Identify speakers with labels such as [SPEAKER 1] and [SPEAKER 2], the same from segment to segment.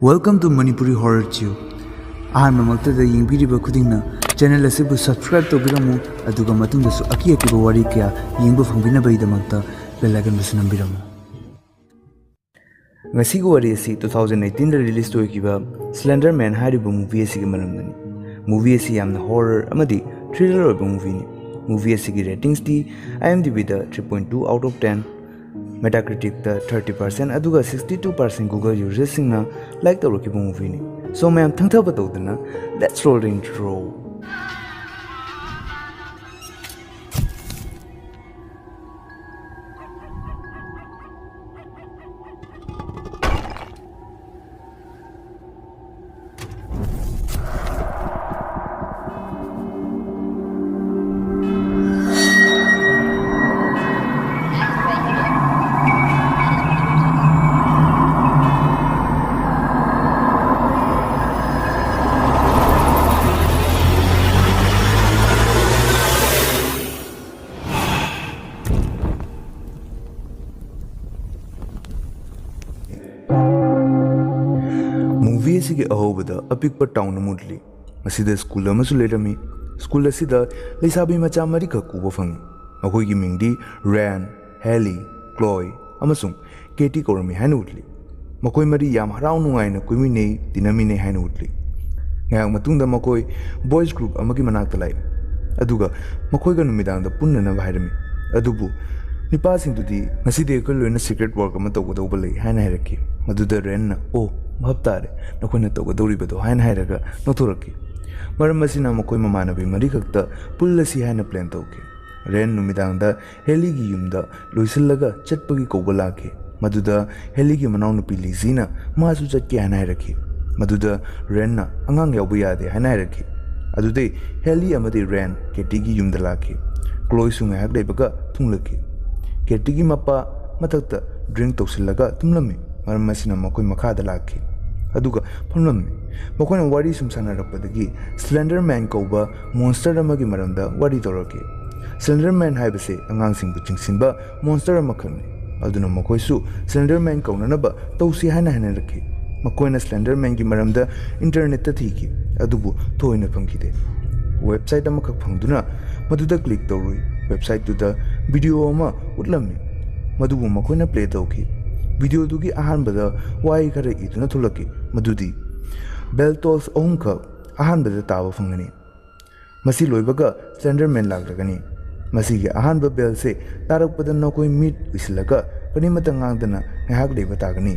[SPEAKER 1] Welcome to Manipuri Horror Tube. Mamakta yingbiriba khudingna channel asibu subscribe tobiramu aduga matungdasu aki wari kya yingba phangbidamakta bell icon basinambiramu. Ngasiga wari asi 2018 da release toikiba Slender Man hariba movie asi gi maramdani. Movie asi yamna horror amadi thriller oiba movie ni. Movie asi gi ratings di IMDb da 3.2 out of 10, Metacritic da 30% aduga 62% Google users singna like the rocky movie ni. So ma'am thangtha batawdana let's roll the intro. Movie asigi ahobada apikpa town amudli masida school amasu lerami school asida leisabi macha mari ka kuba fangi makoi gi mingdi Ran, Haley, Chloe amasung Katie korami hanu udli makoi mari yam harau nungai na kuimi nei dinami nei hanu udli ngayang matungda makoi boys group amagi manakta lai aduga makoi ga numidang da punna na bairami adubu nipa sing tudi ngaside ko loina secret work ama tawgdawba lai haina hairaki maduda Ran na Bhabtare nakoina tawgadoribado haina hairaga nothoraki maram asina makoi mamanabi mari khakta pullasi haina plan tawke Ran numidangda Haley gi yumda loisallaga chatpagi kouba lake maduda Haley gi manaw nupi Lizina masu chatke haina hairaki maduda Ran na angang yawba yade haina hairaki adude Haley amadi Ran Katie gi yumda lake Chloe su ngahak leibaga thunglaki Katie gi mappa mathakta drink tawsillaga tumlami maram asina makoi makhada lake aduga phamlammi makoina wari sum sanarappadagi Slender Man kauba monster amagi maramda wari torake Slender Man haibase angangsing bu chingsinba monster amakhani aduna makoisu Slender Man kaunanaba tausi haina rakhi makoina Slender Man gi maramda internet ta thiki adubu thoina phangkide website amakak phangduna maduda click tawrui website tuda video ama utlammi madubu makoina play tawki video dugi ahanbada wai khara iduna thulaki madudi bell tolls ohumka ahanbada tawa phangani masi loibaga Slender Man lagragani masi gi ahanba bell se tarakpada nakoi meet isilaga kanimata ngangdana ngahak leba tagani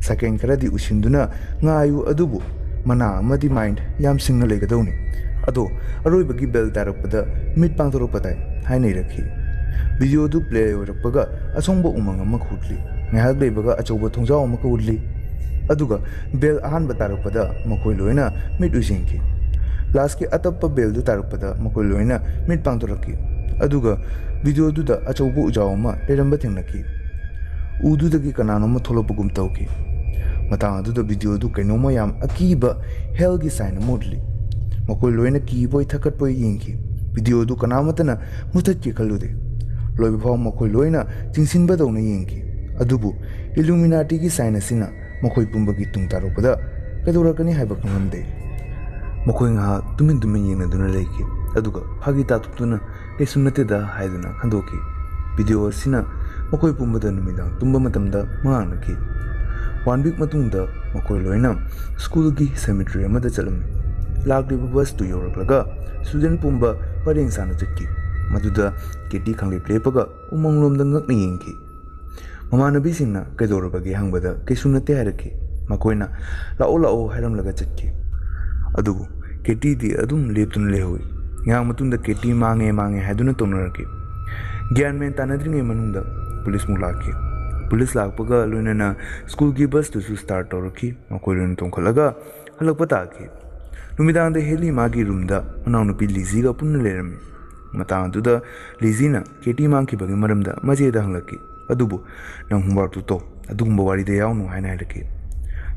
[SPEAKER 1] second kharadi usinduna ngayu adubu mana amadi mind yam singna legadawni ado aroibagi bell tarakpada meet pangtoropatai hainai rakhi video du play orakpaga asongba umang ama khutli ngahak leibaga achauba thongjaw ama ka udli aduga bell ahanba tarakpada makoi loina mit usingki last ki atappa bell du tarakpada makoi loina mit pangtoraki aduga video du da achauba ujaw ama leramba thengnaki udu dagi kanano ma tholopugum tawki matang adu da video du kainoma yam akiba hell gi sign modli makoi loina ki boy thakat boy yingki video du kanamatana mutat ki khalude loiba phaw makoi loina chingsinba dawna yingki adubu Illuminati gi sign asina makoi pumbagi tungtaropada kadorakani haiba khamde makoi nga tumin yengna duna leiki aduga phagi tatuptuna kesunate da haiduna khandoki video asina makoi pumbada numidang tumba matamda manganaki 1 week matungda makoi loina school gi cemetery amada chalami lagriba bus tu yoraklaga student pumba pareng sana chakki maduda Katie khangli plepaga umanglomda ngakni yengki mamanabi singna kaidorabagi hangbada kesunate hairaki makoina lao hairamlaga chatki adubu Katie di adum leptun lehoi ngang matunda Katie mange haiduna tonaraki gyan men tanadringe manunda police mulaki police lakpaga loinana school gi bus tu start toraki makoilun tongkhalaga halakpa taki numidang de Haley magi room da manawnupi Lizzy ga punna lerami matang tuda Lizina Katie mangki bagi maramda majeda hanglaki adubu nang humbar tu to adugumba wari de yaunu haina hairaki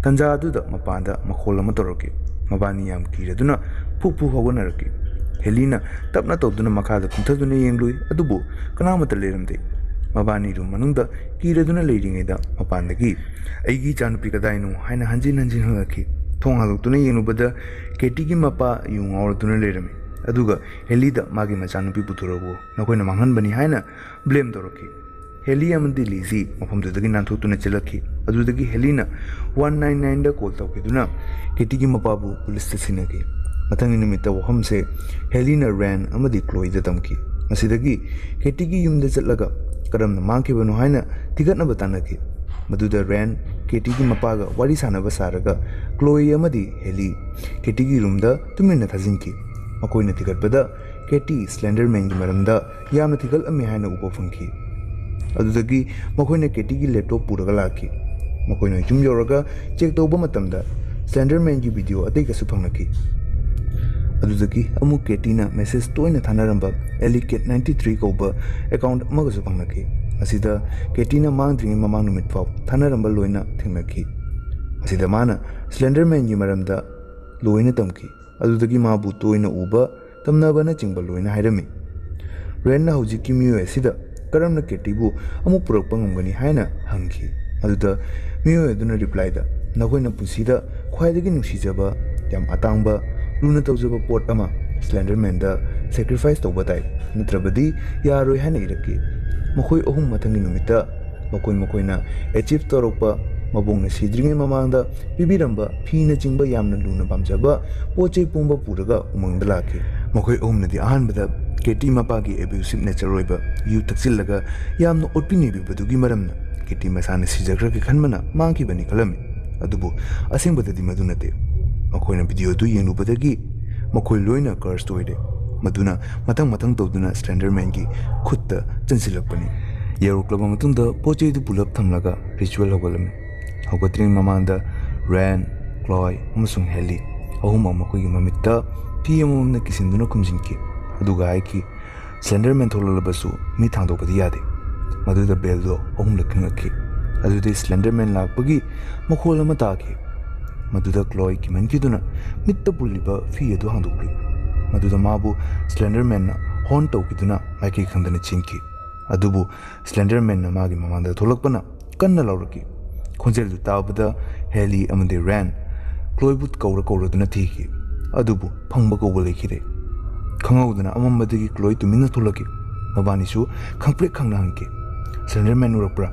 [SPEAKER 1] tanja aduda mapanda makhol ama toraki mabani yam kiraduna phu hawanaraki Haleyna tapna tawduna makhada kumthaduna yenglui adubu kanamata leramde ꯃꯕꯥꯅꯤꯗꯨ ꯃꯅꯨꯡꯗ ꯀꯤꯔꯗꯨꯅ ꯂꯩꯔꯤꯉꯩꯗ ꯃꯄꯥꯟꯗꯒꯤ ꯑꯩꯒꯤ ꯏꯆꯥꯅꯨꯄꯤ ꯀꯗꯥꯏꯅꯣ ꯍꯥꯏꯅ ꯍꯟꯖꯤꯟ ꯍꯟꯖꯤꯟ ꯍꯪꯂꯛꯈꯤ꯫ ꯊꯣꯡ ꯍꯥꯡꯗꯣꯛꯇꯨꯅ ꯌꯦꯡꯂꯨꯕꯗ ꯀꯦꯇꯤꯒꯤ ꯃꯄꯥ ꯌꯨ ꯉꯥꯎꯔꯗꯨꯅ ꯂꯩꯔꯝꯃꯤ꯫ ꯑꯗꯨꯒ ꯍꯦꯂꯤꯗ ꯃꯥꯒꯤ ꯃꯆꯥꯅꯨꯄꯤ ꯄꯨꯊꯣꯔꯛꯎ, ꯅꯈꯣꯏꯅ ꯃꯥꯡꯍꯟꯕꯅꯤ ꯍꯥꯏꯅ ꯕ꯭ꯂꯦꯝ ꯇꯧꯔꯛꯈꯤ꯫ ꯍꯦꯂꯤ ꯑꯃꯗꯤ ꯂꯤꯖꯤ ꯃꯐꯝꯗꯨꯗꯒꯤ ꯅꯥꯟꯊꯣꯛꯇꯨꯅ ꯆꯦꯜꯂꯛꯈꯤ꯫ ꯑꯗꯨꯗꯒꯤ ꯍꯦꯂꯤꯅ 199ꯗ ꯀꯣꯜ ꯇꯧꯈꯤꯗꯨꯅ ꯀꯦꯇꯤꯒꯤ ꯃꯄꯥꯕꯨ ꯄꯨꯂꯤꯁꯇ ꯁꯤꯟꯅꯈꯤ꯫ ꯃꯊꯪꯒꯤ ꯅꯨꯃꯤꯠꯇ ꯋꯥꯐꯝꯁꯦ ꯍꯦꯂꯤꯅ ꯔꯦꯟ ꯑꯃꯗꯤ ꯀ꯭ꯂꯣꯏꯗ ꯇꯝꯈꯤ꯫ ꯃꯁꯤꯗꯒꯤ ꯀꯦꯇꯤꯒꯤ ꯌꯨꯝꯗ ꯆꯠꯂꯒ ꯀꯔꯝꯅ ꯃꯥꯡꯈꯤꯕꯅꯣ ꯍꯥꯏꯅ ꯊꯤꯒꯠꯅꯕ ꯇꯥꯟꯅꯈꯤ꯫ ꯃꯗꯨꯗ ꯔꯦꯟ ꯀꯦꯇꯤꯒꯤ ꯃꯄꯥꯒ ꯋꯥꯔꯤ ꯁꯥꯟꯅꯕ ꯁꯥꯔꯒ ꯀ꯭ꯂꯣꯏ ꯑꯃꯗꯤ ꯍꯦꯂꯤ ꯀꯦꯇꯤꯒꯤ ꯔꯨꯝꯗ ꯇꯨꯃꯤꯟꯅ ꯊꯥꯖꯤꯟꯈꯤ꯫ ꯃꯈꯣꯏꯅ ꯊꯤꯒꯠꯄꯗ ꯀꯦꯇꯤ ꯁ꯭ꯂꯦꯟꯗꯔꯃꯦꯟꯒꯤ ꯃꯔꯝꯗ ꯌꯥꯝꯅ ꯊꯤꯒꯠꯂꯝꯃꯤ ꯍꯥꯏꯅ ꯎꯕ ꯐꯪꯈꯤ꯫ ꯑꯗꯨꯗꯒꯤ ꯃꯈꯣꯏꯅ ꯀꯦꯇꯤꯒꯤ ꯂꯦꯞꯇꯣꯞ ꯄꯨꯔꯒ ꯂꯥꯛꯈꯤ꯫ ꯃꯈꯣꯏꯅ ꯌꯨꯝ ꯌꯧꯔꯒ ꯆꯦꯛ ꯇꯧꯕ ꯃꯇꯝꯗ ꯁ꯭ꯂꯦꯟꯗꯔꯃꯦꯟꯒꯤ ꯚꯤꯗꯤꯑꯣ ꯑꯇꯩꯒꯁꯨ ꯐꯪꯂꯛꯈꯤ꯫ ꯑꯗꯨꯗꯒꯤ ꯑꯃꯨꯛ ꯀꯦꯇꯤꯅ ꯃꯦꯁꯦꯖ ꯇꯣꯏꯅ ꯊꯥꯅꯔꯝꯕ AliCat93 ꯀꯧꯕ ꯑꯦꯀꯥꯎꯟꯠ ꯑꯃꯒꯁꯨ ꯐꯪꯂꯛꯈꯤ꯫ ꯃꯁꯤꯗ ꯀꯦꯇꯤꯅ ꯃꯥꯡꯗ꯭ꯔꯤꯉꯩ ꯃꯃꯥꯡ ꯅꯨꯃꯤꯠ ꯐꯥꯎ ꯊꯥꯅꯔꯝꯕ ꯂꯣꯏꯅ ꯊꯦꯡꯅꯈꯤ꯫ ꯃꯁꯤꯗ ꯃꯥꯅ ꯁ꯭ꯂꯦꯟꯗꯔꯃꯦꯟꯒꯤ ꯃꯔꯝꯗ ꯂꯣꯏꯅ ꯇꯝꯈꯤ꯫ ꯑꯗꯨꯗꯒꯤ ꯃꯥꯕꯨ ꯇꯣꯏꯅ ꯎꯕ, ꯇꯝꯅꯕꯅꯆꯤꯡꯕ ꯂꯣꯏꯅ ꯍꯥꯏꯔꯝꯃꯤ꯫ ꯔꯦꯟꯅ ꯍꯧꯖꯤꯛꯀꯤ ꯃꯤꯑꯣꯏ ꯑꯁꯤꯗ ꯀꯔꯝꯅ ꯀꯦꯇꯤꯕꯨ ꯑꯃꯨꯛ ꯄꯨꯔꯛꯄ ꯉꯝꯒꯅꯤ ꯍꯥꯏꯅ ꯍꯪꯈꯤ꯫ ꯑꯗꯨꯗ ꯃꯤꯑꯣꯏ ꯑꯗꯨꯅ ꯔꯤꯄ꯭ꯂꯥꯏꯗ "ꯅꯈꯣꯏꯅ ꯄꯨꯟꯁꯤꯗ ꯈ꯭ꯋꯥꯏꯗꯒꯤ ꯅꯨꯡꯁꯤꯖꯕ, ꯌꯥꯝ ꯑꯇꯥꯡꯕ, ꯂꯨꯅ ꯇꯧꯖꯕ ꯄꯣꯠ ꯑꯃ ꯁ꯭ꯂꯦꯟꯗꯔꯃꯦꯟꯗ ꯁꯦꯀ꯭ꯔꯤꯐꯥꯏꯁ ꯇꯧꯕ ꯇꯥꯏ, ꯅꯠꯇ꯭ꯔꯕꯗꯤ ꯌꯥꯔꯣꯏ" ꯍꯥꯏꯅ ꯏꯔꯛꯈꯤ꯫ ꯃꯈꯣꯏ ꯑꯍꯨꯝ ꯃꯊꯪꯒꯤ ꯅꯨꯃꯤꯠꯇ ꯃꯈꯣꯏꯅ ꯑꯦꯆꯤꯚ ꯇꯧꯔꯛꯄ, ꯃꯕꯣꯛꯅ ꯁꯤꯗ꯭ꯔꯤꯉꯩ ꯃꯃꯥꯡꯗ ꯄꯤꯕꯤꯔꯝꯕ ꯐꯤꯅꯆꯤꯡꯕ ꯌꯥꯝꯅ ꯂꯨꯅ ꯄꯥꯝꯖꯕ ꯄꯣꯠ-ꯆꯩ ꯄꯨꯝꯕ ꯄꯨꯔꯒ ꯎꯃꯪꯗ ꯂꯥꯛꯈꯤ꯫ ꯃꯈꯣꯏ ꯑꯍꯨꯝꯅꯗꯤ ꯑꯍꯥꯟꯕꯗ ꯀꯦꯇꯤ ꯃꯄꯥꯒꯤ ꯑꯦꯕ꯭ꯌꯨꯁꯤꯚ ꯅꯦꯆꯔ ꯑꯣꯏꯕ ꯌꯨ ꯊꯛꯆꯤꯜꯂꯒ ꯌꯥꯝꯅ ꯑꯣꯠꯄꯤ ꯅꯩꯕꯤꯕꯗꯨꯒꯤ ꯃꯔꯝꯅ ꯀꯦꯇꯤ ꯃꯁꯥꯅ ꯁꯤꯖꯈ꯭ꯔꯒꯦ ꯈꯟꯕꯅ ꯃꯥꯡꯈꯤꯕꯅꯤ ꯈꯜꯂꯝꯃꯤ꯫ ꯑꯗꯨꯕꯨ ꯑꯁꯦꯡꯕꯗꯗꯤ ꯃꯗꯨ ꯅꯠꯇꯦ꯫ ꯃꯈꯣꯏꯅ ꯚꯤꯗꯤꯑꯣꯗꯨ ꯌꯦꯡꯂꯨꯕꯗꯒꯤ ꯃꯈꯣꯏ ꯂꯣꯏꯅ ꯀꯔꯁ ꯑꯣꯏꯔꯦ꯫ ꯃꯗꯨꯅ ꯃꯊꯪ ꯇꯧꯗꯨꯅ ꯁ꯭ꯂꯦꯟꯗꯔꯃꯦꯟꯒꯤ ꯈꯨꯠꯇ ꯆꯟꯁꯤꯜꯂꯛꯄꯅꯤ꯫ ꯌꯧꯔꯛꯂꯕ ꯃꯇꯨꯡꯗ ꯄꯣꯠ-ꯆꯩꯗꯨ ꯄꯨꯂꯞ ꯊꯝꯂꯒ ꯔꯤꯆꯨꯑꯦꯜ ꯍꯧꯒꯠꯂꯝꯃꯤ꯫ ꯍꯧꯒꯠꯇ꯭ꯔꯤꯉꯩ ꯃꯃꯥꯡꯗ ꯔꯦꯟ, ꯀ꯭ꯂꯣꯏ ꯑꯃꯁꯨꯡ ꯍꯦꯂꯤ ꯑꯍꯨꯝꯃꯛ ꯃꯈꯣꯏꯒꯤ ꯃꯃꯤꯠꯇ ꯐꯤ ꯑꯃꯃꯝꯅ ꯀꯤꯁꯤꯟꯗꯨꯅ ꯈꯨꯝꯖꯤꯟꯈꯤ꯫ ꯑꯗꯨꯒ ꯍꯥꯏꯈꯤ, "ꯁ꯭ꯂꯦꯟꯗꯔꯃꯦꯟ ꯊꯣꯛꯂꯛꯂꯕꯁꯨ ꯃꯤ ꯊꯥꯡꯗꯣꯛꯄꯗꯤ ꯌꯥꯗꯦ"꯫ ꯃꯗꯨꯗ ꯕꯦꯜꯗꯣ ꯑꯍꯨꯝꯂꯛ ꯈꯤꯡꯂꯛꯈꯤ꯫ ꯑꯗꯨꯗꯩ ꯁ꯭ꯂꯦꯟꯗꯔꯃꯦꯟ ꯂꯥꯛꯄꯒꯤ ꯃꯈꯣꯜ ꯑꯃ ꯇꯥꯈꯤ꯫ ꯃꯗꯨꯗ ꯀ꯭ꯂꯣꯏ ꯀꯤꯃꯟꯈꯤꯗꯨꯅ ꯃꯤꯠꯇ ꯄꯨꯜꯂꯤꯕ ꯐꯤ ꯑꯗꯨ ꯍꯥꯡꯗꯣꯛꯂꯤ꯫ ꯃꯗꯨꯗ ꯃꯥꯕꯨ ꯁ꯭ꯂꯦꯟꯗꯔꯃꯦꯟꯅ ꯍꯣꯔꯟ ꯇꯧꯈꯤꯗꯨꯅ ꯃꯥꯏꯀꯩ ꯈꯪꯗꯅ ꯆꯦꯟꯈꯤ꯫ ꯑꯗꯨꯕꯨ ꯁ꯭ꯂꯦꯟꯗꯔꯃꯦꯟꯅ ꯃꯥꯒꯤ ꯃꯃꯥꯡꯗ ꯊꯣꯛꯂꯛꯄꯅ ꯀꯟꯅ ꯂꯥꯎꯔꯛꯈꯤ꯫ ꯈꯣꯟꯖꯦꯜꯗꯨ ꯇꯥꯕꯗ ꯍꯦꯂꯤ ꯑꯃꯗꯤ ꯔꯦꯟ ꯀ꯭ꯂꯣꯏꯕꯨ ꯀꯧꯔꯗꯨꯅ ꯊꯤꯈꯤ꯫ ꯑꯗꯨꯕꯨ ꯐꯪꯕ ꯀꯧꯕ ꯂꯩꯈꯤꯗꯦ꯫ ꯈꯪꯍꯧꯗꯅ ꯑꯃꯝꯕꯗꯒꯤ ꯀ꯭ꯂꯣꯏ ꯇꯨꯃꯤꯟꯅ ꯊꯣꯛꯂꯛꯈꯤ꯫ ꯃꯕꯥꯅꯤꯁꯨ ꯈꯪꯄ꯭ꯔꯦꯛ ꯈꯪꯅ ꯍꯪꯈꯤ, "ꯁ꯭ꯂꯦꯟꯗꯔꯃꯦꯟ ꯎꯔꯛꯄ꯭ꯔꯥ?"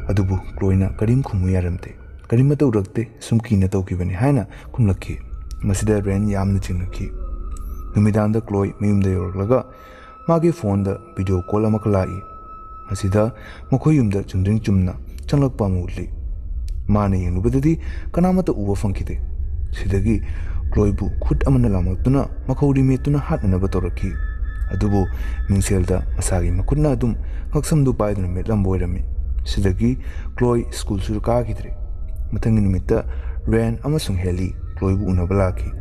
[SPEAKER 1] ꯑꯗꯨꯕꯨ ꯀ꯭ꯂꯣꯏꯅ ꯀꯔꯤꯝ ꯈꯨꯝꯃꯨ ꯌꯥꯔꯝꯗꯦ꯫ "ꯀꯔꯤꯃꯠꯇ ꯎꯔꯛꯇꯦ, ꯁꯨꯝ ꯀꯤꯅ ꯇꯧꯈꯤꯕꯅꯤ" ꯍꯥꯏꯅ ꯈꯨꯝꯂꯛꯈꯤ꯫ ꯃꯁꯤꯗ ꯔꯦꯟ ꯌꯥꯝꯅ ꯆꯤꯡꯅꯈꯤ꯫ ꯅꯨꯃꯤꯗꯥꯡꯗ ꯀ꯭ꯂꯣꯏ ꯃꯌꯨꯝꯗ ꯌꯧꯔꯛꯂꯒ ꯃꯥꯒꯤ ꯐꯣꯟꯗ ꯚꯤꯗꯤꯑꯣ ꯀꯣꯜ ꯑꯃꯈꯛ ꯂꯥꯛꯏ꯫ ꯃꯁꯤꯗ ꯃꯈꯣꯏ ꯌꯨꯝꯗ ꯆꯨꯝꯗ꯭ꯔꯤꯡ ꯆꯨꯝꯅ ꯆꯪꯂꯛꯄ ꯑꯃ ꯎꯠꯂꯤ꯫ ꯃꯥꯅ ꯌꯦꯡꯂꯨꯕꯗꯗꯤ ꯀꯅꯥꯃꯠꯇ ꯎꯕ ꯐꯪꯈꯤꯗꯦ꯫ ꯁꯤꯗꯒꯤ ꯀ꯭ꯂꯣꯏꯕꯨ ꯈꯨꯠ ꯑꯃꯅ ꯂꯥꯝꯂꯛꯇꯨꯅ ꯃꯈꯧꯔꯤ ꯃꯦꯠꯇꯨꯅ ꯍꯥꯠꯅꯅꯕ ꯇꯧꯔꯛꯈꯤ꯫ ꯑꯗꯨꯕꯨ ꯃꯤꯡꯁꯦꯜꯗ ꯃꯁꯥꯒꯤ ꯃꯈꯨꯠꯅ ꯑꯗꯨꯝ ꯉꯛꯁꯝꯗꯨ ꯄꯥꯏꯗꯨꯅ ꯃꯦꯠꯂꯝꯕ ꯑꯣꯏꯔꯝꯃꯤ꯫ ꯁꯤꯗꯒꯤ ꯀ꯭ꯂꯣꯏ ꯁ꯭ꯀꯨꯜꯁꯨ ꯀꯥꯈꯤꯗ꯭ꯔꯦ꯫ ꯃꯊꯪꯒꯤ ꯅꯨꯃꯤꯠꯇ ꯔꯦꯟ ꯑꯃꯁꯨꯡ ꯍꯦꯂꯤ ꯀ꯭ꯂꯣꯏꯕꯨ ꯎꯅꯕ ꯂꯥꯛꯈꯤ꯫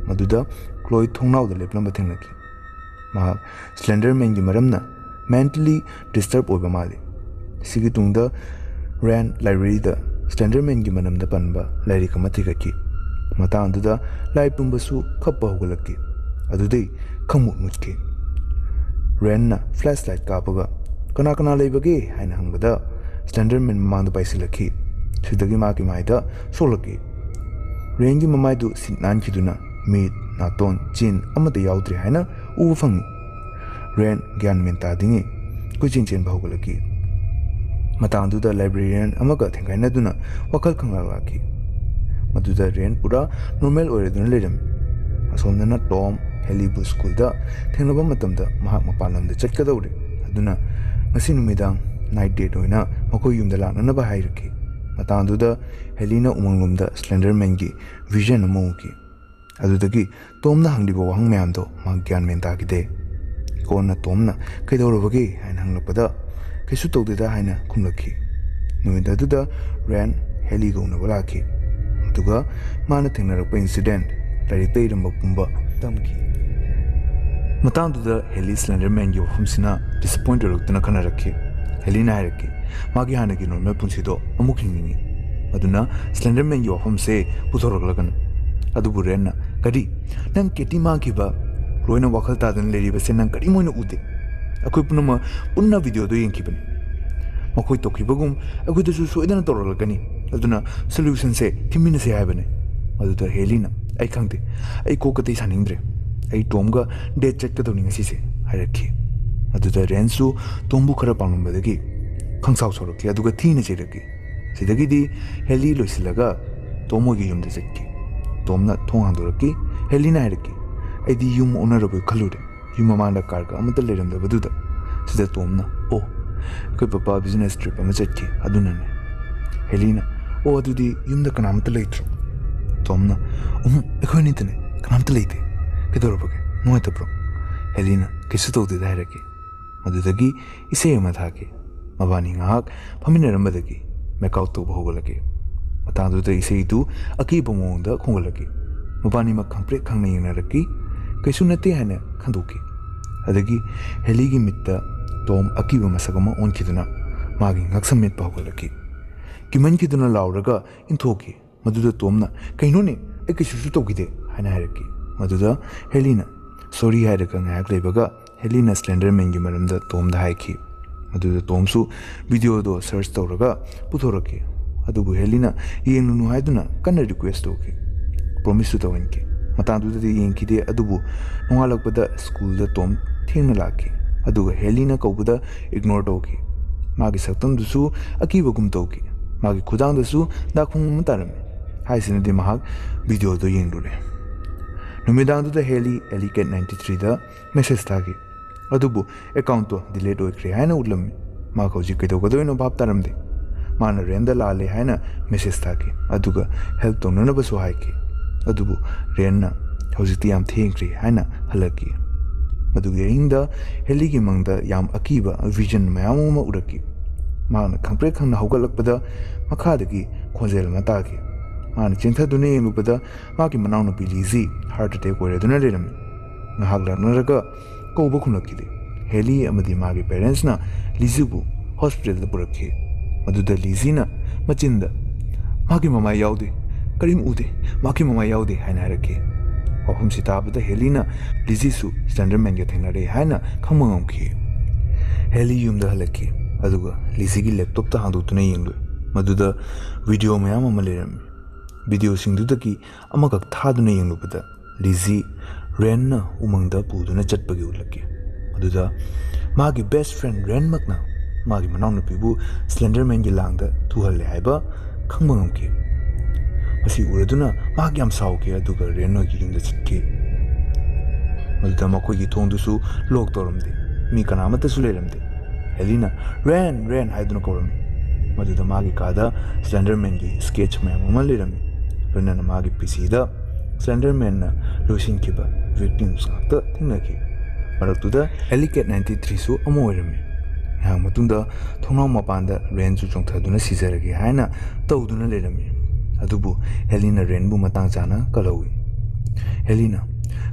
[SPEAKER 1] ꯃꯗꯨꯗ ꯀ꯭ꯂꯣꯏ ꯊꯣꯡꯅꯥꯎꯗ ꯂꯦꯞꯂꯝꯕ ꯊꯦꯡꯅꯈꯤ꯫ ꯃꯍꯥꯛ ꯁ꯭ꯂꯦꯟꯗꯔꯃꯦꯟꯒꯤ ꯃꯔꯝꯅ ꯃꯦꯟꯇꯦꯂꯤ ꯗꯤꯁꯇꯔꯕ ꯑꯣꯏꯕ ꯃꯥꯜꯂꯤ꯫ ꯁꯤꯒꯤ ꯇꯨꯡꯗ ꯔꯦꯟ ꯂꯥꯏꯕ꯭ꯔꯦꯔꯤꯗ ꯁ꯭ꯂꯦꯟꯗꯔꯃꯦꯟꯒꯤ ꯃꯔꯝꯗ ꯄꯟꯕ ꯂꯥꯏꯔꯤꯛ ꯑꯃ ꯊꯤꯒꯠꯈꯤ꯫ ꯃꯇꯥꯡ ꯑꯗꯨꯗ ꯂꯥꯏ ꯄꯨꯝꯕꯁꯨ ꯈꯞꯄ ꯍꯧꯒꯠꯂꯛꯈꯤ꯫ ꯑꯗꯨꯗꯩ ꯈꯪꯃꯨꯠ ꯃꯨꯠꯈꯤ꯫ ꯔꯦꯟꯅ ꯐ꯭ꯂꯦꯁ ꯂꯥꯏꯠ ꯀꯥꯞꯄꯒ "ꯀꯅꯥ ꯀꯅꯥ ꯂꯩꯕꯒꯦ?" ꯍꯥꯏꯅ ꯍꯪꯕꯗ ꯁ꯭ꯂꯦꯟꯗꯔꯃꯦꯟ ꯃꯃꯥꯡꯗ ꯄꯥꯏꯁꯤꯜꯂꯛꯈꯤ꯫ ꯁꯤꯗꯒꯤ ꯃꯥꯒꯤ ꯃꯥꯏꯗ ꯁꯣꯛꯂꯛꯈꯤ꯫ ꯔꯦꯟꯒꯤ ꯃꯃꯥꯏꯗꯨ ꯁꯤꯠ ꯅꯥꯟꯈꯤꯗꯨꯅ ꯃꯤꯠ, ꯅꯥꯇꯣꯟ, ꯆꯤꯟ ꯑꯃꯠꯇ ꯌꯥꯎꯗ꯭ꯔꯦ ꯍꯥꯏꯅ ꯎꯕ ꯐꯪꯏ꯫ ꯔꯦꯟ ꯒ꯭ꯌꯥꯟ ꯃꯦꯟ ꯇꯥꯗ꯭ꯔꯤꯉꯩ ꯀꯣꯏꯆꯦꯟ ꯆꯦꯟꯕ ꯍꯧꯒꯠꯂꯛꯈꯤ꯫ ꯃꯇꯥꯡ ꯑꯗꯨꯗ ꯂꯥꯏꯕ꯭ꯔꯦꯔꯤꯌꯟ ꯑꯃꯒ ꯊꯦꯡꯒꯥꯏꯅꯗꯨꯅ ꯋꯥꯈꯜ ꯈꯪꯂꯛꯈꯤ꯫ ꯃꯗꯨꯗ ꯔꯦꯟ ꯄꯨꯔꯥ ꯅꯣꯔꯃꯦꯜ ꯑꯣꯏꯔꯗꯨꯅ ꯂꯩꯔꯝꯃꯤ꯫ ꯑꯁꯣꯝꯗꯅ ꯇꯣꯝ ꯍꯦꯂꯤꯕꯨ ꯁ꯭ꯀꯨꯜꯗ ꯊꯦꯡꯅꯕ ꯃꯇꯝꯗ ꯃꯍꯥꯛ ꯃꯄꯥꯟ ꯂꯝꯗ ꯆꯠꯀꯗꯧꯔꯦ, ꯑꯗꯨꯅ ꯉꯁꯤ ꯅꯨꯃꯤꯗꯥꯡ ꯅꯥꯏꯠ ꯗꯦꯠ ꯑꯣꯏꯅ ꯃꯈꯣꯏ ꯌꯨꯝꯗ ꯂꯥꯛꯅꯅꯕ ꯍꯥꯏꯔꯛꯈꯤ꯫ ꯃꯇꯥꯡ ꯑꯗꯨꯗ ꯍꯦꯂꯤꯅ ꯎꯃꯪꯂꯣꯝꯗ ꯁ꯭ꯂꯦꯟꯗꯔꯃꯦꯟꯒꯤ ꯚꯤꯖꯟ ꯑꯃ ꯎꯈꯤ꯫ ꯑꯗꯨꯗꯒꯤ ꯇꯣꯝꯅ ꯍꯪꯂꯤꯕ ꯋꯥꯍꯪ ꯃꯌꯥꯝꯗꯣ ꯃꯍꯥꯛ ꯒ꯭ꯌꯥꯟ ꯃꯦꯟ ꯇꯥꯈꯤꯗꯦ꯫ ꯀꯣꯟꯅ ꯇꯣꯝꯅ "ꯀꯩꯗꯧꯔꯕꯒꯦ?" ꯍꯥꯏꯅ ꯍꯪꯂꯛꯄꯗ "ꯀꯩꯁꯨ ꯇꯧꯗꯦꯗ" ꯍꯥꯏꯅ ꯈꯨꯝꯂꯛꯈꯤ꯫ ꯅꯨꯃꯤꯠ ꯑꯗꯨꯗ ꯔꯦꯟ ꯍꯦꯂꯤꯒ ꯎꯅꯕ ꯂꯥꯛꯈꯤ꯫ ꯑꯗꯨꯒ ꯃꯥꯅ ꯊꯦꯡꯅꯔꯛꯄ ꯏꯟꯁꯤꯗꯦꯟꯠ, ꯂꯥꯏꯔꯤꯛꯇ ꯏꯔꯝꯕ ꯄꯨꯝꯕ ꯇꯝꯈꯤ꯫ ꯃꯇꯥꯡꯗꯨꯗ ꯍꯦꯂꯤ ꯁ꯭ꯂꯦꯟꯗꯔꯃꯦꯟꯒꯤ ꯋꯥꯐꯝꯁꯤꯅ ꯗꯤꯁꯑꯄꯣꯏꯟꯠ ꯑꯣꯏꯔꯛꯇꯨꯅ ꯈꯟꯅꯔꯛꯈꯤ꯫ ꯍꯦꯂꯤꯅ ꯍꯥꯏꯔꯛꯈꯤ ꯃꯥꯒꯤ ꯍꯥꯟꯅꯒꯤ ꯅꯣꯔꯃꯦꯜ ꯄꯨꯟꯁꯤꯗꯣ ꯑꯃꯨꯛ ꯍꯤꯡꯅꯤꯡꯏ, ꯑꯗꯨꯅ ꯁ꯭ꯂꯦꯟꯗꯔꯃꯦꯟꯒꯤ ꯋꯥꯐꯝꯁꯦ ꯄꯨꯊꯣꯔꯛꯂꯒꯅꯨ꯫ ꯑꯗꯨꯕꯨ ꯔꯦꯟꯅ "ꯀꯔꯤ? ꯅꯪ ꯀꯦꯇꯤ ꯃꯥꯡꯈꯤꯕ ꯂꯣꯏꯅ ꯋꯥꯈꯜ ꯇꯥꯗꯅ ꯂꯩꯔꯤꯕꯁꯦ ꯅꯪ ꯀꯔꯤꯝ ꯑꯣꯏꯅ ꯎꯗꯦ? ꯑꯩꯈꯣꯏ ꯄꯨꯝꯅꯃꯛ ꯄꯨꯟꯅ ꯚꯤꯗꯤꯑꯣꯗꯣ ꯌꯦꯡꯈꯤꯕꯅꯤ꯫ ꯃꯈꯣꯏ ꯇꯧꯈꯤꯕꯒꯨꯝ ꯑꯩꯈꯣꯏꯗꯁꯨ ꯁꯣꯏꯗꯅ ꯇꯧꯔꯛꯂꯒꯅꯤ ꯑꯗꯨꯅ ꯁꯣꯂꯨꯁꯟꯁꯦ ꯊꯤꯃꯤꯟꯅꯁꯦ ꯍꯥꯏꯕꯅꯤ ꯑꯗꯨꯗ ꯍꯦꯂꯤꯅ ꯑꯩ ꯈꯪꯗꯦ ꯑꯩ ꯀꯣꯛꯀꯇꯩ ꯁꯥꯅꯤꯡꯗ꯭ꯔꯦ ꯑꯩ ꯇꯣꯝꯒ ꯗꯦꯠ ꯆꯠꯀꯗꯧꯅꯤ ꯉꯁꯤꯁꯦ ꯍꯥꯏꯔꯛꯈꯤ ꯑꯗꯨꯗ ꯔꯦꯟꯁꯨ ꯇꯣꯝꯕꯨ ꯈꯔ ꯄꯥꯝꯂꯝꯕꯗꯒꯤ ꯈꯪꯁꯥꯎ ꯁꯥꯎꯔꯛꯈꯤ ꯑꯗꯨꯒ ꯊꯤꯅ ꯆꯩꯔꯛꯈꯤ ꯁꯤꯗꯒꯤꯗꯤ ꯍꯦꯂꯤ ꯂꯣꯏꯁꯤꯜꯂꯒ ꯇꯣꯝ ꯍꯣꯏꯒꯤ ꯌꯨꯝꯗ ꯆꯠꯈꯤ ꯇꯣꯝꯅ ꯊꯣꯡ ꯍꯥꯡꯗꯣꯔꯛꯈꯤ ꯍꯦꯂꯤꯅ ꯍꯥꯏꯔꯛꯈꯤ ꯑꯩꯗꯤ ꯌꯨꯝ ꯑꯣꯟꯅꯔꯕꯣꯏ ꯈꯜꯂꯨꯔꯦ ꯌꯨꯝ ꯃꯃꯥꯡꯗ ꯀꯥꯔꯒ ꯑꯃꯠꯇ ꯂꯩꯔꯝꯗꯕꯗꯨꯗ ꯁꯤꯗ ꯇꯣꯝꯅ ꯑꯣ ꯑꯩꯈꯣꯏ ꯄꯄꯥ ꯕꯤꯖꯤꯅꯦꯁ ꯇ꯭ꯔꯤꯞ ꯑꯃ ꯆꯠꯈꯤ ꯑꯗꯨꯅꯅꯦ ꯍꯦꯂꯤꯅ ꯑꯣ ꯑꯗꯨꯗꯤ ꯌꯨꯝꯗ ꯀꯅꯥꯝꯇ ꯂꯩꯇ꯭ꯔꯣ ꯇꯣꯝꯅ ꯑꯩꯈꯣꯏꯅꯤꯇꯅꯦ ꯀꯅꯥꯝꯇ ꯂꯩꯇꯦ ꯀꯩꯗꯧꯔꯕꯒꯦ ꯅꯨꯡꯉꯥꯏꯇꯕ꯭ꯔꯣ ꯍꯦꯂꯤꯅ ꯀꯩꯁꯨ ꯇꯧꯗꯦꯗ ꯍꯥꯏꯔꯛꯈꯤ ꯃꯗꯨꯗꯒꯤ ꯏꯁꯩ ꯑꯃ ꯊꯥꯈꯤ ꯃꯕꯥꯅꯤ ꯉꯥꯏꯍꯥꯛ ꯐꯝꯃꯤꯟꯅꯔꯝꯕꯗꯒꯤ ꯃꯦꯀꯥꯎꯠ ꯇꯧꯕ ꯍꯧꯒꯠꯂꯛꯈꯤ ꯃꯇꯥꯡꯗꯨꯗ ꯏꯁꯩꯗꯨ ꯑꯀꯤꯕ ꯃꯑꯣꯡꯗ ꯈꯣꯡꯒꯠꯂꯛꯈꯤ ꯃꯕꯥꯅꯤꯃꯛ ꯈꯪꯄ꯭ꯔꯦꯛ ꯈꯪꯅ ꯌꯦꯡꯅꯔꯛꯈꯤ ꯀꯩꯁꯨ ꯅꯠꯇꯦ ꯍꯥꯏꯅ ꯈꯟꯗꯣꯛꯈꯤ ꯑꯗꯒꯤ ꯍꯦꯂꯤꯒꯤ ꯃꯤꯠꯇ ꯇꯣꯝ ꯑꯀꯤꯕ ꯃꯁꯛ ꯑꯃ ꯑꯣꯟꯈꯤꯗꯨꯅ ꯃꯥꯒꯤ ꯉꯛꯁꯝ ꯃꯦꯠꯄ ꯍꯧꯒꯠꯂꯛꯈꯤ ꯀꯤꯃꯟꯈꯤꯗꯨꯅ ꯂꯥꯎꯔꯒ ꯏꯟꯊꯣꯛꯈꯤ ꯃꯗꯨꯗ ꯇꯣꯝꯅ ꯀꯩꯅꯣꯅꯦ ꯑꯩ ꯀꯩꯁꯨꯁꯨ ꯇꯧꯈꯤꯗꯦ ꯍꯥꯏꯅ ꯍꯥꯏꯔꯛꯈꯤ ꯃꯗꯨꯗ ꯍꯦꯂꯤꯅ ꯁꯣꯔꯤ ꯍꯥꯏꯔꯒ ꯉꯥꯏꯍꯥꯛ ꯂꯩꯕꯒ ꯍꯦꯂꯤꯅ ꯁ꯭ꯂꯦꯟꯗꯔꯃꯦꯟꯒꯤ ꯃꯔꯝꯗ ꯇꯣꯝꯗ ꯍꯥꯏꯈꯤ ꯃꯗꯨꯗ ꯇꯣꯝꯁꯨ ꯚꯤꯗꯤꯑꯣꯗꯣ ꯁꯔꯆ ꯇꯧꯔꯒ ꯄꯨꯊꯣꯔꯛꯈꯤ ꯑꯗꯨꯕꯨ ꯍꯦꯂꯤꯅ ꯌꯦꯡꯂꯨꯅꯨ ꯍꯥꯏꯗꯨꯅ ꯀꯟꯅ ꯔꯤꯀ꯭ꯋꯦꯁ ꯇꯧꯈꯤ ꯄ꯭ꯔꯣꯃꯤꯁꯁꯨ ꯇꯧꯍꯟꯈꯤ ꯃꯇꯥꯡꯗꯨꯗꯗꯤ ꯌꯦꯡꯈꯤꯗꯦ ꯑꯗꯨꯕꯨ ꯅꯣꯡꯉꯥꯜꯂꯛꯄꯗ ꯁ꯭ꯀꯨꯜꯗ ꯇꯣꯝ ꯊꯦꯡꯅ ꯂꯥꯛꯈꯤ ꯑꯗꯨꯒ ꯍꯦꯂꯤꯅ ꯀꯧꯕꯗ ꯏꯒꯅꯣꯔ ꯇꯧꯈꯤ ꯃꯥꯒꯤ ꯁꯛꯇꯝꯗꯨꯁꯨ ꯑꯀꯤꯕꯒꯨꯝ ꯇꯧꯈꯤ ꯃꯥꯒꯤ ꯈꯨꯗꯥꯡꯗꯁꯨ ꯗꯥꯛꯈꯣꯡ ꯑꯃ ꯇꯥꯔꯝꯃꯤ ꯍꯥꯏꯁꯤꯅꯗꯤ ꯃꯍꯥꯛ ꯚꯤꯗꯤꯑꯣꯗꯣ ꯌꯦꯡꯂꯨꯔꯦ ꯅꯨꯃꯤꯗꯥꯡꯗꯨꯗ ꯍꯦꯂꯤ ꯑꯦꯂꯤꯀꯦꯠ 93ꯗ ꯃꯦꯁꯦꯖ ꯊꯥꯈꯤ ꯑꯗꯨꯕꯨ ꯑꯦꯀꯥꯎꯟꯇꯣ ꯗꯤꯂꯦꯠ ꯑꯣꯏꯈ꯭ꯔꯦ ꯍꯥꯏꯅ ꯎꯠꯂꯝꯃꯤ ꯃꯍꯥꯛ ꯍꯧꯖꯤꯛ ꯀꯩꯗꯧꯒꯗꯣꯏꯅꯣ ꯚꯥꯞ ꯇꯥꯔꯝꯗꯦ ꯃꯥꯅ ꯔꯦꯟꯗ ꯂꯥꯜꯂꯦ ꯍꯥꯏꯅ ꯃꯦꯁꯦꯖ ꯊꯥꯈꯤ ꯑꯗꯨꯒ ꯍꯦꯜꯞ ꯇꯧꯅꯅꯕꯁꯨ ꯍꯥꯏꯈꯤ ꯑꯗꯨꯕꯨ ꯔꯦꯟꯅ ꯍꯧꯖꯤꯛꯇꯤ ꯌꯥꯝ ꯊꯦꯡꯈ꯭ꯔꯦ ꯍꯥꯏꯅ ꯍꯜꯂꯛꯈꯤ ꯃꯗꯨꯒꯤ ꯑꯍꯤꯡꯗ ꯍꯦꯂꯤꯒꯤ ꯃꯪꯗ ꯌꯥꯝ ꯑꯀꯤꯕ ꯚꯤꯖꯟ ꯃꯌꯥꯝ ꯑꯃ ꯎꯔꯛꯈꯤ ꯃꯍꯥꯛꯅ ꯈꯪꯄ꯭ꯔꯦꯛ ꯈꯪꯅ ꯍꯧꯒꯠꯂꯛꯄꯗ ꯃꯈꯥꯗꯒꯤ ꯈꯣꯟꯖꯦꯜ ꯑꯃ ꯇꯥꯈꯤ ꯃꯥꯅ ꯆꯦꯟꯊꯗꯨꯅ ꯌꯦꯡꯂꯨꯕꯗ ꯃꯥꯒꯤ ꯃꯅꯥꯎꯅꯨꯄꯤ ꯂꯤꯖꯤ ꯍꯥꯔꯠ ꯑꯦꯇꯦꯛ ꯑꯣꯏꯔꯗꯨꯅ ꯂꯩꯔꯝꯃꯤ ꯉꯥꯏꯍꯥꯛ ꯂꯥꯛꯅꯔꯒ ꯀꯧꯕ ꯈꯨꯝꯂꯛꯈꯤꯗꯦ ꯍꯦꯂꯤ ꯑꯃꯗꯤ ꯃꯥꯒꯤ ꯄꯦꯔꯦꯟꯁꯅ ꯂꯤꯖꯤꯕꯨ ꯍꯣꯁꯄꯤꯇꯥꯜꯗ ꯄꯨꯔꯛꯈꯤ ꯃꯗꯨꯗ ꯂꯤꯖꯤꯅ ꯃꯆꯤꯟꯗ ꯃꯥꯒꯤ ꯃꯃꯥꯏ ꯌꯥꯎꯗꯦ ꯀꯔꯤꯝ ꯎꯗꯦ ꯃꯥꯒꯤ ꯃꯃꯥꯏ ꯌꯥꯎꯗꯦ ꯍꯥꯏꯅ ꯍꯥꯏꯔꯛꯈꯤ ꯋꯥꯐꯝꯁꯤ ꯇꯥꯕꯗ ꯍꯦꯂꯤꯅ ꯂꯤꯖꯤꯁꯨ ꯁ꯭ꯂꯦꯟꯗꯔꯃꯦꯟꯒ ꯊꯦꯡꯅꯔꯦ ꯍꯥꯏꯅ ꯈꯪꯕ ꯉꯝꯈꯤ ꯍꯦꯂꯤ ꯌꯨꯝꯗ ꯍꯜꯂꯛꯈꯤ ꯑꯗꯨꯒ ꯂꯤꯖꯤꯒꯤ ꯂꯦꯞꯇꯣꯞꯇ ꯍꯥꯡꯗꯣꯛꯇꯨꯅ ꯌꯦꯡꯂꯨꯏ ꯃꯗꯨꯗ ꯚꯤꯗꯤꯑꯣ ꯃꯌꯥꯝ ꯑꯃ ꯂꯩꯔꯝꯃꯤ ꯚꯤꯗꯤꯑꯣꯁꯤꯡꯗꯨꯗꯒꯤ ꯑꯃꯈꯛ ꯊꯥꯗꯨꯅ ꯌꯦꯡꯂꯨꯕꯗ ꯂꯤꯖꯤ ꯔꯦꯟꯅ ꯎꯃꯪꯗ ꯄꯨꯗꯨꯅ ꯆꯠꯄꯒꯤ ꯎꯠꯂꯛꯈꯤ ꯑꯗꯨꯗ ꯃꯥꯒꯤ ꯕꯦꯁ ꯐ꯭ꯔꯦꯟ ꯔꯦꯟꯃꯛꯅ ꯃꯥꯒꯤ ꯃꯅꯥꯎꯅꯨꯄꯤꯕꯨ ꯁ꯭ꯂꯦꯟꯗꯔꯃꯦꯟꯒꯤ ꯂꯥꯡꯗ ꯊꯨꯍꯜꯂꯦ ꯍꯥꯏꯕ ꯈꯪꯕ ꯉꯝꯈꯤ ꯃꯁꯤ ꯎꯔꯗꯨꯅ ꯃꯍꯥꯛ ꯌꯥꯝ ꯁꯥꯎꯈꯤ ꯑꯗꯨꯒ ꯔꯦꯟ ꯍꯣꯏꯒꯤ ꯌꯨꯝꯗ ꯆꯠꯈꯤ ꯃꯗꯨꯗ ꯃꯈꯣꯏꯒꯤ ꯊꯣꯡꯗꯨꯁꯨ ꯂꯣꯛ ꯇꯧꯔꯝꯗꯦ ꯃꯤ ꯀꯅꯥꯃꯠꯇꯁꯨ ꯂꯩꯔꯝꯗꯦ ꯍꯦꯂꯤꯅ ꯔꯦꯟ ꯍꯥꯏꯗꯨꯅ ꯀꯧꯔꯝꯃꯤ ꯃꯗꯨꯗ ꯃꯥꯒꯤ ꯀꯥꯗ ꯁ꯭ꯂꯦꯟꯗꯔꯃꯦꯟꯒꯤ ꯁ꯭ꯀꯦꯠꯆ ꯃꯌꯥꯝ ꯑꯃ ꯂꯩꯔꯝꯃꯤ ꯂꯣꯏꯅꯅ ꯃꯥꯒꯤ ꯄꯤꯁꯤꯗ ꯁ꯭ꯂꯦꯟꯗꯔꯃꯦꯟꯅ ꯂꯣꯏꯁꯤꯟꯈꯤꯕ ꯚꯤꯛꯇꯤꯝꯁ ꯉꯥꯛꯇ ꯊꯦꯡꯅꯈꯤ ꯃꯔꯛꯇꯨꯗ ꯑꯦꯂꯤꯀꯦꯠ 93ꯁꯨ ꯑꯃ ꯑꯣꯏꯔꯝꯃꯤ ꯉꯥꯏꯍꯥꯛ ꯃꯇꯨꯡꯗ ꯊꯣꯡꯅꯥꯎ ꯃꯄꯥꯟꯗ ꯔꯦꯟꯁꯨ ꯆꯣꯡꯊꯗꯨꯅ ꯁꯤꯖꯔꯒꯦ ꯍꯥꯏꯅ ꯇꯧꯗꯨꯅ ꯂꯩꯔꯝꯃꯤ ꯑꯗꯨꯕꯨ ꯍꯦꯂꯤꯅ ꯔꯦꯟꯕꯨ ꯃꯇꯥꯡ ꯆꯥꯅ ꯀꯜꯍꯧꯏ ꯍꯦꯂꯤꯅ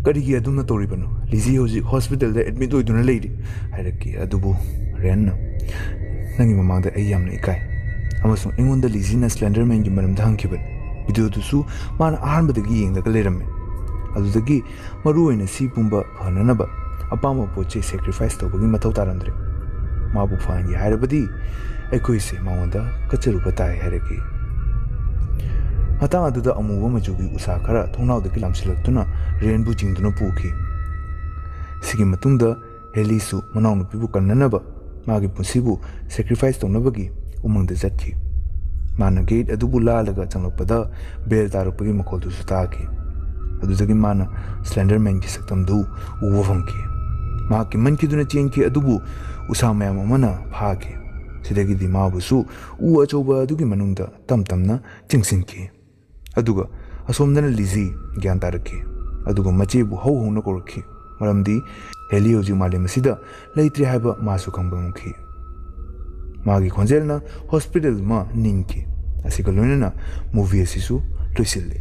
[SPEAKER 1] ꯀꯔꯤꯒꯤ ꯑꯗꯨꯝꯅ ꯇꯧꯔꯤꯕꯅꯣ ꯂꯤꯖꯤ ꯍꯧꯖꯤꯛ ꯍꯣꯁꯄꯤꯇꯥꯜꯗ ꯑꯦꯗꯃꯤꯠ ꯑꯣꯏꯗꯨꯅ ꯂꯩꯔꯤ ꯍꯥꯏꯔꯛꯈꯤ ꯑꯗꯨꯕꯨ ꯔꯦꯟꯅ ꯅꯪꯒꯤ ꯃꯃꯥꯡꯗ ꯑꯩ ꯌꯥꯝꯅ ꯏꯀꯥꯏ ꯑꯃꯁꯨꯡ ꯑꯩꯉꯣꯟꯗ ꯂꯤꯖꯤꯅ ꯁ꯭ꯂꯦꯟꯗꯔꯃꯦꯟꯒꯤ ꯃꯔꯝꯗ ꯍꯪꯈꯤꯕꯅꯤ ꯚꯤꯗꯤꯑꯣꯗꯨꯁꯨ ꯃꯥꯅ ꯑꯍꯥꯟꯕꯗꯒꯤ ꯌꯦꯡꯂꯒ ꯂꯩꯔꯝꯃꯦ ꯑꯗꯨꯗꯒꯤ ꯃꯔꯨꯑꯣꯏꯅ ꯁꯤ ꯄꯨꯝꯕ ꯐꯅꯅꯕ ꯑꯄꯥꯝꯕ ꯄꯣꯠ ꯆꯩ ꯁꯦꯀ꯭ꯔꯤꯐꯥꯏꯁ ꯇꯧꯕꯒꯤ ꯃꯊꯧ ꯇꯥꯔꯝꯗ꯭ꯔꯦ ꯃꯥꯕꯨ ꯐꯍꯟꯒꯦ ꯍꯥꯏꯔꯕꯗꯤ ꯑꯩꯈꯣꯏꯁꯦ ꯃꯉꯣꯟꯗ ꯀꯠꯆꯔꯨꯕ ꯇꯥꯏ ꯍꯥꯏꯔꯛꯈꯤ ꯃꯇꯥꯡ ꯑꯗꯨꯗ ꯑꯃꯨꯕ ꯃꯆꯨꯒꯤ ꯎꯁꯥ ꯈꯔ ꯊꯣꯡꯅꯥꯎꯗꯒꯤ ꯂꯥꯝꯁꯤꯜꯂꯛꯇꯨꯅ ꯔꯦꯟꯕꯨ ꯆꯤꯡꯗꯨꯅ ꯄꯨꯈꯤ ꯁꯤꯒꯤ ꯃꯇꯨꯡꯗ ꯍꯦꯂꯤꯁꯨ ꯃꯅꯥꯎꯅꯨꯄꯤꯕꯨ ꯀꯟꯅꯅꯕ ꯃꯥꯒꯤ ꯄꯨꯟꯁꯤꯕꯨ ꯁꯦꯀ꯭ꯔꯤꯐꯥꯏꯁ ꯇꯧꯅꯕꯒꯤ ꯎꯃꯪꯗ ꯆꯠꯈꯤ ꯃꯥꯅ ꯒꯦꯠ ꯑꯗꯨꯕꯨ ꯂꯥꯜꯂꯒ ꯆꯪꯂꯛꯄꯗ ꯕꯦꯜ ꯇꯥꯔꯛꯄꯒꯤ ꯃꯈꯣꯜꯗꯨꯁꯨ ꯇꯥꯈꯤ ꯑꯗꯨꯗꯒꯤ ꯃꯥꯅ ꯁ꯭ꯂꯦꯟꯗꯔꯃꯦꯟꯒꯤ ꯁꯛꯇꯝꯗꯨ ꯎꯕ ꯐꯪꯈꯤ ꯃꯍꯥꯛ ꯀꯤꯃꯟꯈꯤꯗꯨꯅ ꯆꯦꯟꯈꯤ ꯑꯗꯨꯕꯨ ꯎꯁꯥ ꯃꯌꯥꯝ ꯑꯃꯅ ꯐꯥꯈꯤ ꯁꯤꯗꯒꯤꯗꯤ ꯃꯥꯕꯨꯁꯨ ꯎ ꯑꯆꯧꯕ ꯑꯗꯨꯒꯤ ꯃꯅꯨꯡꯗ ꯇꯝ ꯇꯝꯅ ꯆꯤꯡꯁꯤꯟꯈꯤ ꯑꯗꯨꯒ ꯑꯁꯣꯝꯗꯅ ꯂꯤꯖꯤ ꯒ꯭ꯌꯥꯟ ꯇꯥꯔꯛꯈꯤ ꯑꯗꯨꯒ ꯃꯆꯦꯕꯨ ꯍꯧꯅ ꯀꯧꯔꯛꯈꯤ ꯃꯔꯝꯗꯤ ꯍꯦꯂꯤ ꯍꯧꯖꯤꯛ ꯃꯥꯂꯦꯝ ꯑꯁꯤꯗ ꯂꯩꯇ꯭ꯔꯦ ꯍꯥꯏꯕ ꯃꯥꯁꯨ ꯈꯪꯕ ꯉꯝꯈꯤ ꯃꯥꯒꯤ ꯈꯣꯟꯖꯦꯜꯅ ꯍꯣꯁꯄꯤꯇꯥꯜ ꯑꯃ ꯅꯤꯡꯈꯤ ꯑꯁꯤꯒ ꯂꯣꯏꯅꯅ ꯃꯨꯚꯤ ꯑꯁꯤꯁꯨ ꯂꯣꯏꯁꯤꯜꯂꯤ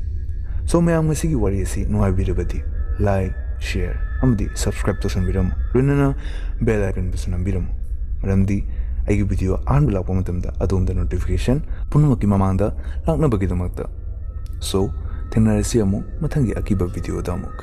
[SPEAKER 1] ꯁꯣ ꯃꯌꯥꯝ ꯉꯁꯤꯒꯤ ꯋꯥꯔꯤ ꯑꯁꯤ ꯅꯨꯡꯉꯥꯏꯕꯤꯔꯕꯗꯤ ꯂꯥꯏꯛ ꯁꯤꯌꯔ ꯑꯃꯗꯤ ꯁꯕꯁꯀ꯭ꯔꯥꯏꯕ ꯇꯧꯁꯟꯕꯤꯔꯝꯃꯨ ꯂꯣꯏꯅꯅ ꯕꯦꯜ ꯑꯥꯏꯀꯟꯕꯨꯁꯨ ꯅꯝꯕꯤꯔꯝꯃꯨ ꯃꯔꯝꯗꯤ ꯑꯩꯒꯤ ꯚꯤꯗꯤꯑꯣ ꯑꯍꯥꯟꯕ ꯂꯥꯛꯄ ꯃꯇꯝꯗ ꯑꯗꯣꯝꯗ ꯅꯣꯇꯤꯐꯤꯀꯦꯁꯟ ꯄꯨꯝꯅꯃꯛꯀꯤ ꯃꯃꯥꯡꯗ ꯂꯥꯛꯅꯕꯒꯤꯗꯃꯛꯇ ꯁꯣ ꯊꯦꯡꯅꯔꯁꯤ ꯑꯃꯨꯛ ꯃꯊꯪꯒꯤ ꯑꯀꯤꯕ ꯚꯤꯗꯤꯑꯣꯗ ꯑꯃꯨꯛ